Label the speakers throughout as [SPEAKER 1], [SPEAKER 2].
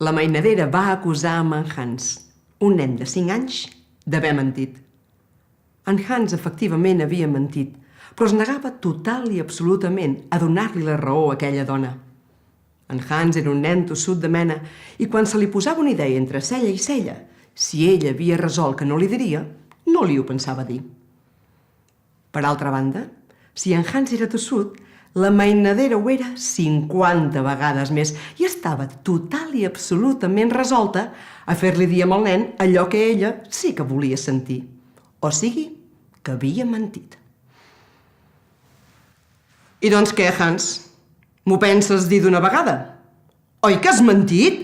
[SPEAKER 1] La mainadera va acusar en Hans, un nen de 5 anys, d'haver mentit. En Hans efectivament havia mentit, però es negava total i absolutament a donar-li la raó a aquella dona. En Hans era un nen tossut de mena i quan se li posava una idea entre cella i cella, si ella havia resolt que no li diria, no li ho pensava dir. Per altra banda, si en Hans era tossut, la mainadera ho era 50 vegades més i estava total i absolutament resolta a fer-li dir amb el nen allò que ella sí que volia sentir, o sigui, que havia mentit. I doncs què, Hans? M'ho penses dir d'una vegada? Oi que has mentit?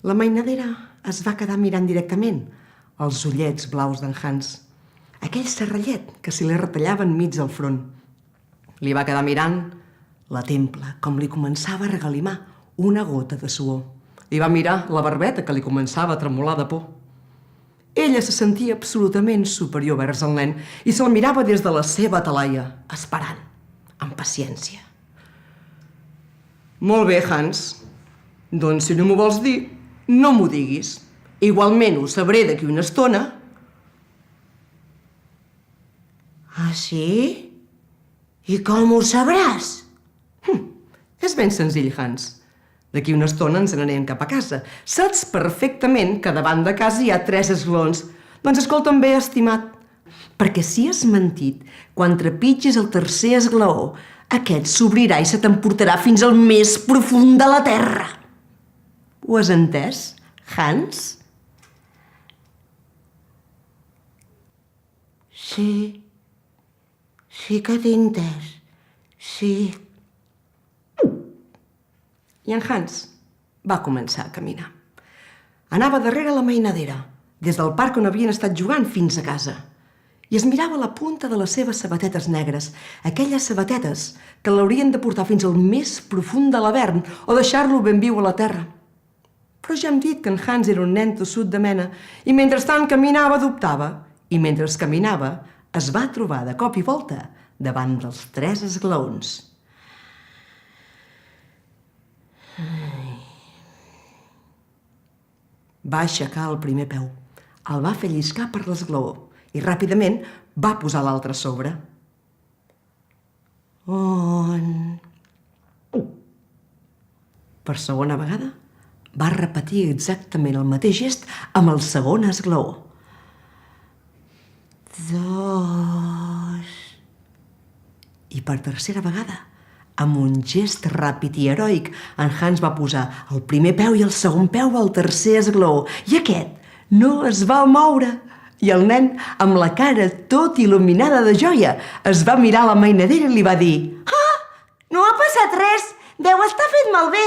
[SPEAKER 1] La mainadera es va quedar mirant directament els ullets blaus d'en Hans, aquell serrallet que se li retallava enmig del front. Li va quedar mirant la templa, com li començava a regalimar una gota de suor. Li va mirar la barbeta que li començava a tremolar de por. Ella se sentia absolutament superior vers el nen i se'l mirava des de la seva talaia, esperant, amb paciència. Molt bé, Hans. Doncs si no m'ho vols dir, no m'ho diguis. Igualment ho sabré d'aquí una estona.
[SPEAKER 2] Ah, sí? I com ho sabràs?
[SPEAKER 1] És ben senzill, Hans. D'aquí una estona ens n'anem cap a casa. Saps perfectament que davant de casa hi ha 3 esglaons. Doncs escolta'm bé, estimat, perquè si has mentit, quan trepitgis el 3è esglaó, aquest s'obrirà i se t'emportarà fins al més profund de la terra. Ho has entès, Hans?
[SPEAKER 2] Sí que t'he entès. Sí.
[SPEAKER 1] I en Hans va començar a caminar. Anava darrere la mainadera, des del parc on havien estat jugant fins a casa, i es mirava la punta de les seves sabatetes negres, aquelles sabatetes que l'haurien de portar fins al més profund de l'avern o deixar-lo ben viu a la terra. Però ja hem dit que en Hans era un nen tossut de mena i mentrestant caminava dubtava, i mentre caminava es va trobar de cop i volta davant dels 3 esglaons. Va aixecar el primer peu, el va fer lliscar per l'esglaó i ràpidament va posar l'altre a sobre.
[SPEAKER 2] On?
[SPEAKER 1] Per segona vegada va repetir exactament el mateix gest amb el segon esglaó.
[SPEAKER 2] 2.
[SPEAKER 1] I per tercera vegada, amb un gest ràpid i heroic, en Hans va posar el primer peu i el segon peu al 3è esglaó. I aquest no es va moure. I el nen, amb la cara tot il·luminada de joia, es va mirar a la mainadera i li va dir:
[SPEAKER 2] Ah, no ha passat res. Deu estar fet malbé.